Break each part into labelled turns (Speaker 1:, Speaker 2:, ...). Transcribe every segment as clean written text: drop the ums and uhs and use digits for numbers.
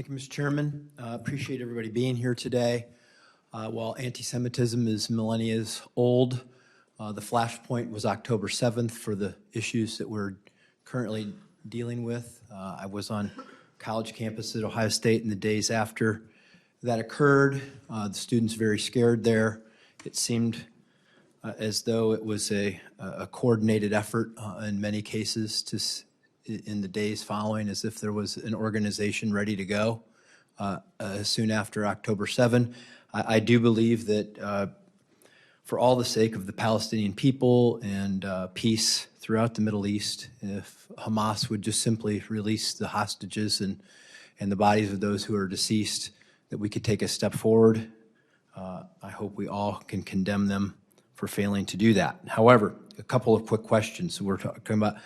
Speaker 1: Thank you, Mr. Chairman. Appreciate everybody being here today. While anti-Semitism is millennia old, the flashpoint was October 7th for the issues that we're currently dealing with. I was on college campus at Ohio State in the days after that occurred. The students very scared there. It seemed as though it was a coordinated effort in many cases in the days following, as if there was an organization ready to go soon after October 7. I do believe that for all the sake of the Palestinian people and peace throughout the Middle East, if Hamas would just simply release the hostages and the bodies of those who are deceased, that we could take a step forward. I hope we all can condemn them for failing to do that. However, a couple of quick questions. We're talking about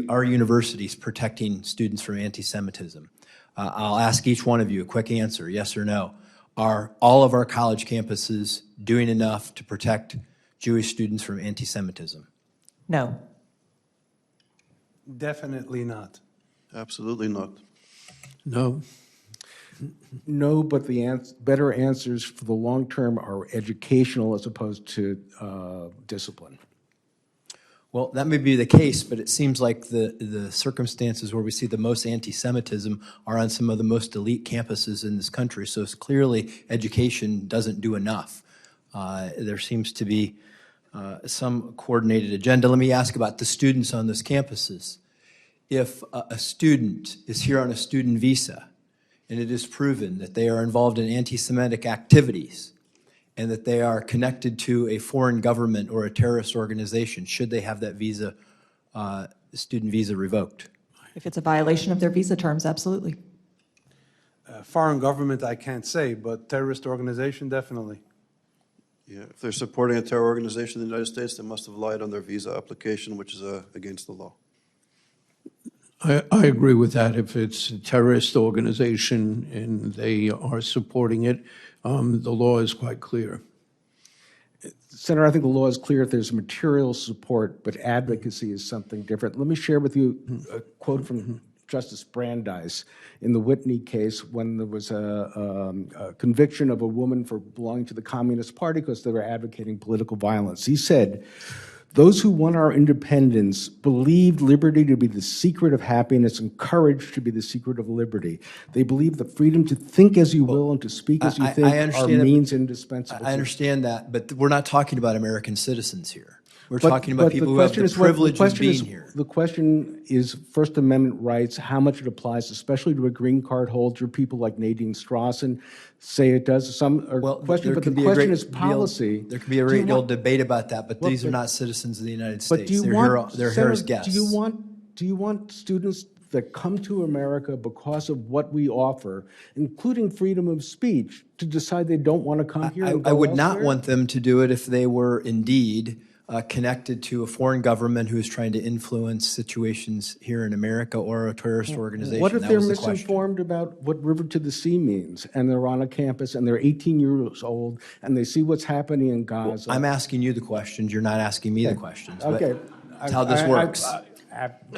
Speaker 1: are universities protecting students from anti-Semitism? I'll ask each one of you a quick answer, yes or no. Are all of our college campuses doing enough to protect Jewish students from anti-Semitism?
Speaker 2: No.
Speaker 3: Definitely not.
Speaker 4: Absolutely not.
Speaker 5: No.
Speaker 6: No, but the better answers for the long term are educational as opposed to discipline.
Speaker 1: Well, that may be the case, but it seems like the circumstances where we see the most anti-Semitism are on some of the most elite campuses in this country. So it's clearly education doesn't do enough. There seems to be some coordinated agenda. Let me ask about the students on those campuses. If a student is here on a student visa and it is proven that they are involved in anti-Semitic activities and that they are connected to a foreign government or a terrorist organization, should they have that visa, student visa revoked?
Speaker 2: If it's a violation of their visa terms, absolutely.
Speaker 3: Foreign government, I can't say, but terrorist organization, definitely.
Speaker 4: Yeah, if they're supporting a terror organization in the United States, they must have lied on their visa application, which is against the law.
Speaker 5: I agree with that. If it's a terrorist organization and they are supporting it, the law is quite clear.
Speaker 6: Senator, I think the law is clear if there's material support, but advocacy is something different. Let me share with you a quote from Justice Brandeis in the Whitney case when there was a conviction of a woman for belonging to the Communist Party because they were advocating political violence. He said, "Those who won our independence believed liberty to be the secret of happiness and courage to be the secret of liberty. They believed the freedom to think as you will and to speak as you think are means indispensable."
Speaker 1: I understand that, but we're not talking about American citizens here. We're talking about people who have the privilege of being here.
Speaker 6: The question is First Amendment rights, how much it applies, especially to a green card holder, people like Nadine Strawson say it does. But the question is policy.
Speaker 1: There can be a great deal of debate about that, but these are not citizens of the United States. They're here as guests.
Speaker 6: Do you want students that come to America because of what we offer, including freedom of speech, to decide they don't want to come here?
Speaker 1: I would not want them to do it if they were indeed connected to a foreign government who is trying to influence situations here in America or a terrorist organization.
Speaker 6: What if they're misinformed about what River to the Sea means and they're on a campus and they're 18 years old and they see what's happening in Gaza?
Speaker 1: I'm asking you the questions. You're not asking me the questions.
Speaker 6: Okay.
Speaker 1: That's how this works.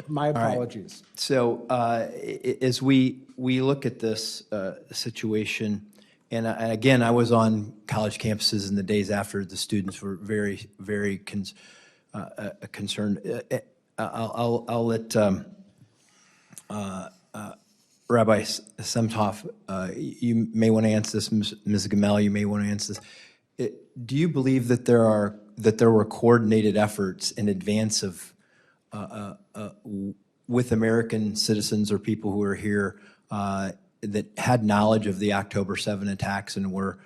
Speaker 6: My apologies.
Speaker 1: Right. So as we look at this situation, and again, I was on college campuses in the days after the students were very, very concerned. I'll let Rabbi Semtov, you may want to answer this. Ms. Gamal, you may want to answer this. Do you believe that there were coordinated efforts in advance of with American citizens or people who are here that had knowledge of the October 7 attacks and were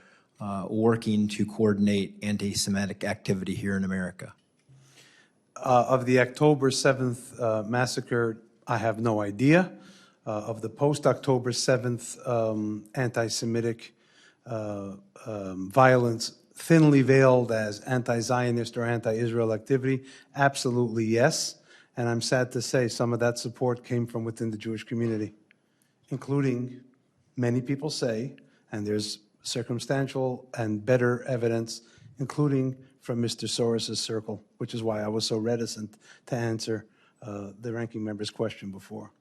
Speaker 1: working to coordinate anti-Semitic activity here in America?
Speaker 3: Of the October 7th massacre, I have no idea. Of the post-October 7th anti-Semitic violence, thinly veiled as anti-Zionist or anti-Israel activity, absolutely yes. And I'm sad to say some of that support came from within the Jewish community, including, many people say, and there's circumstantial and better evidence, including from Mr. Soros's circle, which is why I was so reticent to answer the ranking member's question before.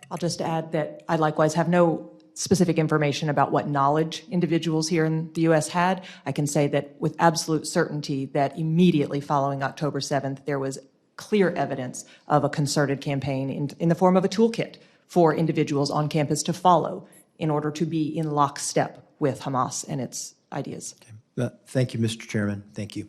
Speaker 2: I'll just add that I likewise have no specific information about what knowledge individuals here in the U.S. had. I can say that with absolute certainty that immediately following October 7th, there was clear evidence of a concerted campaign in the form of a toolkit for individuals on campus to follow in order to be in lockstep with Hamas and its ideas.
Speaker 1: Thank you, Mr. Chairman. Thank you.